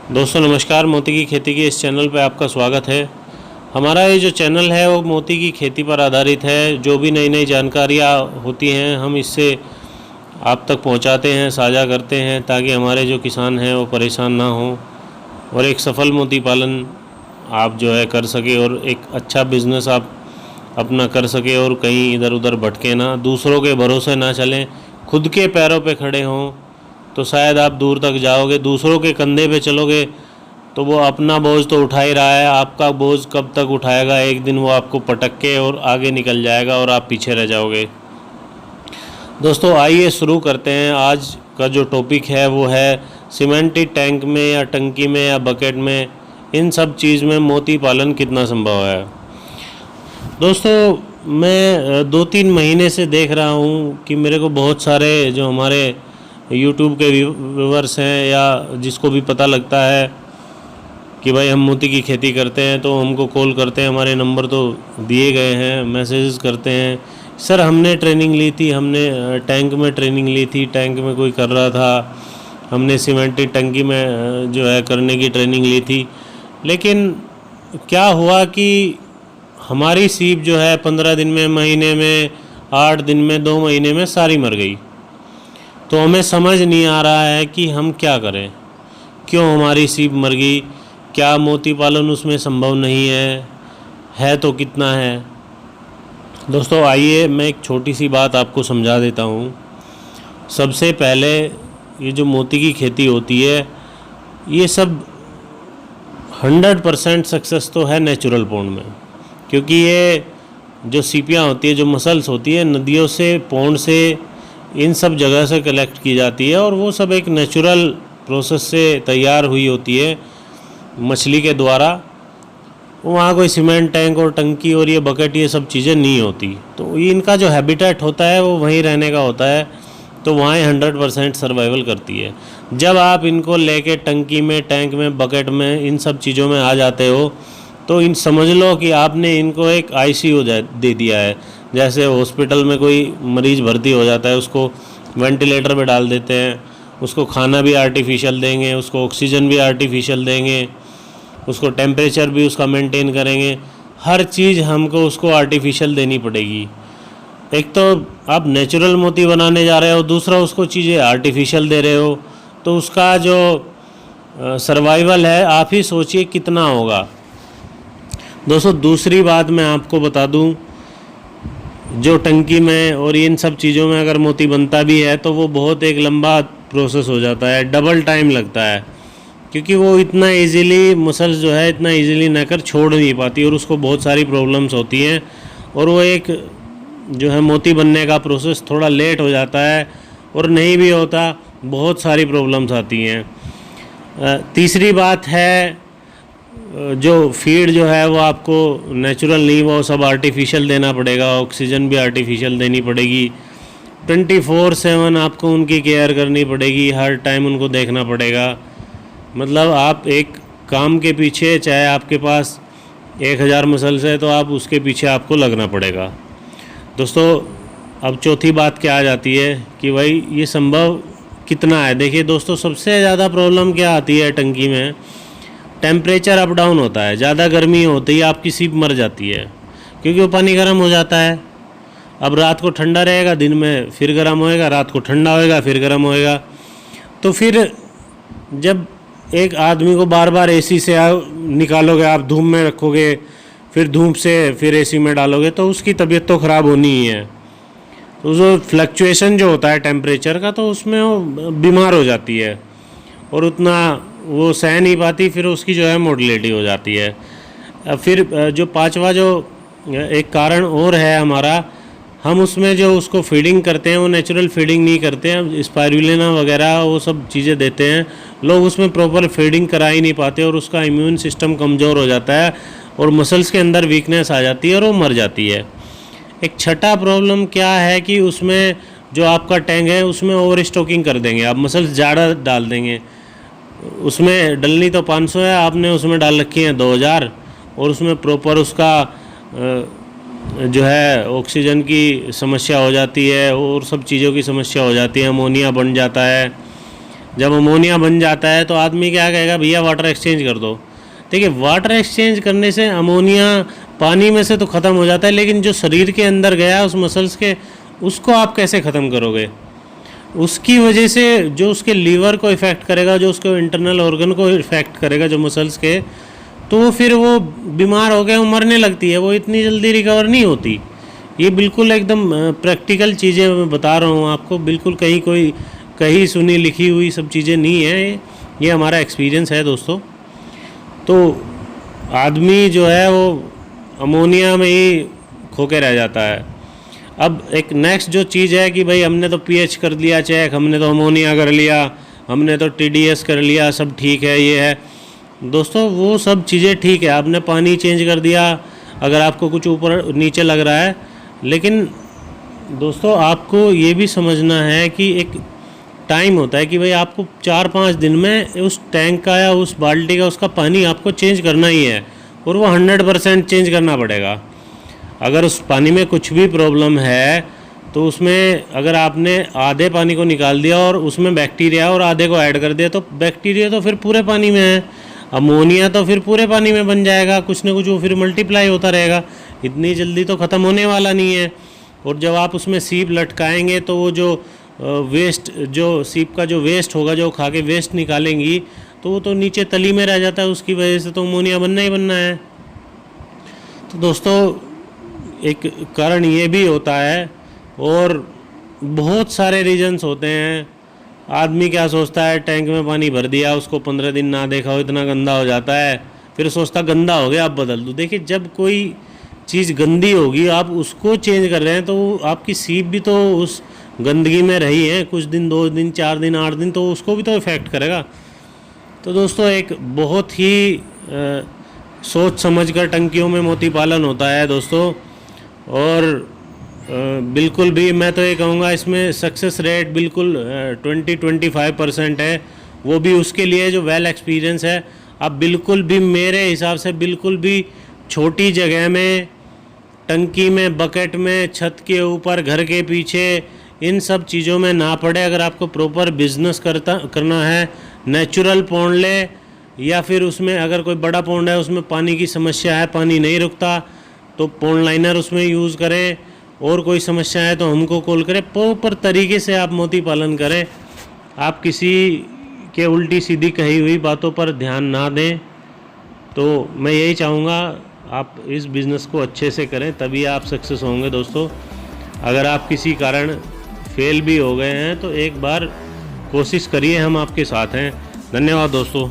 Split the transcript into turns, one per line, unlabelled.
दोस्तों नमस्कार। मोती की खेती के इस चैनल पर आपका स्वागत है। हमारा ये जो चैनल है वो मोती की खेती पर आधारित है। जो भी नई नई जानकारियाँ होती हैं हम इससे आप तक पहुंचाते हैं, साझा करते हैं, ताकि हमारे जो किसान हैं वो परेशान ना हों और एक सफल मोती पालन आप जो है कर सके और एक अच्छा बिज़नेस आप अपना कर सके और कहीं इधर उधर भटके ना, दूसरों के भरोसे ना चलें, खुद के पैरों पे खड़े हों तो शायद आप दूर तक जाओगे। दूसरों के कंधे पे चलोगे तो वो अपना बोझ तो उठा ही रहा है, आपका बोझ कब तक उठाएगा? एक दिन वो आपको पटक के और आगे निकल जाएगा और आप पीछे रह जाओगे। दोस्तों आइए शुरू करते हैं। आज का जो टॉपिक है वो है सीमेंटेड टैंक में या टंकी में या बकेट में, इन सब चीज़ में मोती पालन कितना संभव है। दोस्तों मैं 2-3 महीने से देख रहा हूँ कि मेरे को बहुत सारे जो हमारे YouTube के व्यूवर्स हैं या जिसको भी पता लगता है कि भाई हम मोती की खेती करते हैं तो हमको कॉल करते हैं, हमारे नंबर तो दिए गए हैं, मैसेजेस करते हैं, सर हमने ट्रेनिंग ली थी, हमने टैंक में ट्रेनिंग ली थी, टैंक में कोई कर रहा था, हमने सीमेंटेड टंकी में जो है करने की ट्रेनिंग ली थी। लेकिन क्या हुआ कि हमारी सीप जो है 15 दिन में, महीने में, 8 दिन में, 2 महीने में सारी मर गई। तो हमें समझ नहीं आ रहा है कि हम क्या करें, क्यों हमारी सीप मर गई, क्या मोती पालन उसमें संभव नहीं है तो कितना है। दोस्तों आइए मैं एक छोटी सी बात आपको समझा देता हूँ। सबसे पहले ये जो मोती की खेती होती है ये सब 100% सक्सेस तो है नेचुरल पॉन्ड में, क्योंकि ये जो सीपियाँ होती है, जो मसल्स होती है, नदियों से, पॉन्ड से, इन सब जगह से कलेक्ट की जाती है और वो सब एक नेचुरल प्रोसेस से तैयार हुई होती है मछली के द्वारा। वहाँ कोई सीमेंट टैंक और टंकी और ये बकेट ये सब चीज़ें नहीं होती। तो ये इनका जो हैबिटेट होता है वो वहीं रहने का होता है, तो वहाँ 100% सर्वाइवल करती है। जब आप इनको लेके टंकी में, टैंक में, बकेट में, इन सब चीज़ों में आ जाते हो तो इन समझ लो कि आपने इनको एक ICU दे दिया है। जैसे हॉस्पिटल में कोई मरीज़ भर्ती हो जाता है, उसको वेंटिलेटर पे डाल देते हैं, उसको खाना भी आर्टिफिशियल देंगे, उसको ऑक्सीजन भी आर्टिफिशियल देंगे, उसको टेम्परेचर भी उसका मेंटेन करेंगे, हर चीज़ हमको उसको आर्टिफिशियल देनी पड़ेगी। एक तो आप नेचुरल मोती बनाने जा रहे हो, दूसरा उसको चीज़ें आर्टिफिशियल दे रहे हो, तो उसका जो सर्वाइवल है आप ही सोचिए कितना होगा। दोस्तों दूसरी बात मैं आपको बता दूं, जो टंकी में और इन सब चीज़ों में अगर मोती बनता भी है तो वो बहुत एक लंबा प्रोसेस हो जाता है, डबल टाइम लगता है, क्योंकि वो इतना इजीली मसल्स जो है इतना इजीली नकर छोड़ नहीं पाती और उसको बहुत सारी प्रॉब्लम्स होती हैं और वो एक जो है मोती बनने का प्रोसेस थोड़ा लेट हो जाता है और नहीं भी होता, बहुत सारी प्रॉब्लम्स आती हैं। तीसरी बात है जो फीड जो है वो आपको नेचुरल नहीं, वो सब आर्टिफिशियल देना पड़ेगा, ऑक्सीजन भी आर्टिफिशियल देनी पड़ेगी, 24/7 आपको उनकी केयर करनी पड़ेगी, हर टाइम उनको देखना पड़ेगा। मतलब आप एक काम के पीछे, चाहे आपके पास 1000 मसल्स है तो आप उसके पीछे आपको लगना पड़ेगा। दोस्तों अब चौथी बात क्या आ जाती है कि भाई ये संभव कितना है। देखिए दोस्तों सबसे ज़्यादा प्रॉब्लम क्या आती है टंकी में, टेम्परेचर अप डाउन होता है। ज़्यादा गर्मी होती है आपकी सीप मर जाती है, क्योंकि वो पानी गर्म हो जाता है। अब रात को ठंडा रहेगा, दिन में फिर गर्म होएगा, रात को ठंडा होएगा, फिर गर्म होएगा। तो फिर जब एक आदमी को बार बार AC से निकालोगे, आप धूप में रखोगे, फिर धूप से फिर AC में डालोगे, तो उसकी तबीयत तो ख़राब होनी ही है। तो जो फ्लक्चुएशन जो होता है टेम्परेचर का, तो उसमें वो बीमार हो जाती है और उतना वो सह नहीं पाती, फिर उसकी जो है मोर्टेलिटी हो जाती है। फिर जो पांचवा जो एक कारण और है हमारा, हम उसमें जो उसको फीडिंग करते हैं वो नेचुरल फीडिंग नहीं करते हैं, स्पाइरुलिना वगैरह वो सब चीज़ें देते हैं। लोग उसमें प्रॉपर फीडिंग करा ही नहीं पाते और उसका इम्यून सिस्टम कमज़ोर हो जाता है और मसल्स के अंदर वीकनेस आ जाती है और वो मर जाती है। एक छठा प्रॉब्लम क्या है कि उसमें जो आपका टैंक है उसमें ओवर स्टॉकिंग कर देंगे आप, मसल्स ज़्यादा डाल देंगे। उसमें डलनी तो 500 है, आपने उसमें डाल रखी है 2000 और उसमें प्रॉपर उसका जो है ऑक्सीजन की समस्या हो जाती है और सब चीज़ों की समस्या हो जाती है, अमोनिया बन जाता है। जब अमोनिया बन जाता है तो आदमी क्या कहेगा, भैया वाटर एक्सचेंज कर दो। देखिए वाटर एक्सचेंज करने से अमोनिया पानी में से तो ख़त्म हो जाता है, लेकिन जो शरीर के अंदर गया उस मसल्स के, उसको आप कैसे ख़त्म करोगे? उसकी वजह से जो उसके लीवर को इफ़ेक्ट करेगा, जो उसके इंटरनल ऑर्गन को इफ़ेक्ट करेगा, जो मसल्स के, तो फिर वो बीमार हो गए, वो मरने लगती है, वो इतनी जल्दी रिकवर नहीं होती। ये बिल्कुल एकदम प्रैक्टिकल चीज़ें मैं बता रहा हूँ आपको, बिल्कुल कहीं सुनी लिखी हुई सब चीज़ें नहीं है, ये हमारा एक्सपीरियंस है दोस्तों। तो आदमी जो है वो अमोनिया में ही खोके रह जाता है। अब एक नेक्स्ट जो चीज़ है कि भाई हमने तो पीएच कर लिया चेक, हमने तो अमोनिया कर लिया, हमने तो टीडीएस कर लिया, सब ठीक है, ये है। दोस्तों वो सब चीज़ें ठीक है, आपने पानी चेंज कर दिया अगर आपको कुछ ऊपर नीचे लग रहा है, लेकिन दोस्तों आपको ये भी समझना है कि एक टाइम होता है कि भाई आपको 4-5 दिन में उस टैंक का या उस बाल्टी का उसका पानी आपको चेंज करना ही है, और वो 100% चेंज करना पड़ेगा। अगर उस पानी में कुछ भी प्रॉब्लम है तो उसमें अगर आपने आधे पानी को निकाल दिया और उसमें बैक्टीरिया और आधे को ऐड कर दिया, तो बैक्टीरिया तो फिर पूरे पानी में है, अमोनिया तो फिर पूरे पानी में बन जाएगा, कुछ ना कुछ वो फिर मल्टीप्लाई होता रहेगा, इतनी जल्दी तो ख़त्म होने वाला नहीं है। और जब आप उसमें सीप लटकाएंगे तो वो जो वेस्ट, जो सीप का जो वेस्ट होगा, जो खा के वेस्ट निकालेंगी, तो वो तो नीचे तली में रह जाता है, उसकी वजह से तो अमोनिया बनना ही बनना है। तो दोस्तों एक कारण ये भी होता है, और बहुत सारे रीजंस होते हैं। आदमी क्या सोचता है, टैंक में पानी भर दिया, उसको 15 दिन ना देखा हो, इतना गंदा हो जाता है, फिर सोचता गंदा हो गया, आप बदल दो। देखिए जब कोई चीज़ गंदी होगी, आप उसको चेंज कर रहे हैं, तो आपकी सीप भी तो उस गंदगी में रही है कुछ दिन, 2 दिन, 4 दिन, 8 दिन, तो उसको भी तो इफ़ेक्ट करेगा। तो दोस्तों एक बहुत ही सोच समझ कर टंकियों में मोती पालन होता है दोस्तों, और बिल्कुल भी मैं तो ये कहूँगा इसमें सक्सेस रेट बिल्कुल 20-25% है, वो भी उसके लिए जो वेल एक्सपीरियंस है। आप बिल्कुल भी मेरे हिसाब से बिल्कुल भी छोटी जगह में, टंकी में, बकेट में, छत के ऊपर, घर के पीछे, इन सब चीज़ों में ना पड़े। अगर आपको प्रॉपर बिजनेस करना है, नेचुरल पौंड ले, या फिर उसमें अगर कोई बड़ा पौंड है उसमें पानी की समस्या है, पानी नहीं रुकता, तो पौंड लाइनर उसमें यूज़ करें। और कोई समस्या है तो हमको कॉल करें, प्रॉपर तरीके से आप मोती पालन करें। आप किसी के उल्टी सीधी कही हुई बातों पर ध्यान ना दें। तो मैं यही चाहूँगा आप इस बिज़नेस को अच्छे से करें, तभी आप सक्सेस होंगे दोस्तों। अगर आप किसी कारण फेल भी हो गए हैं तो एक बार कोशिश करिए, हम आपके साथ हैं। धन्यवाद दोस्तों।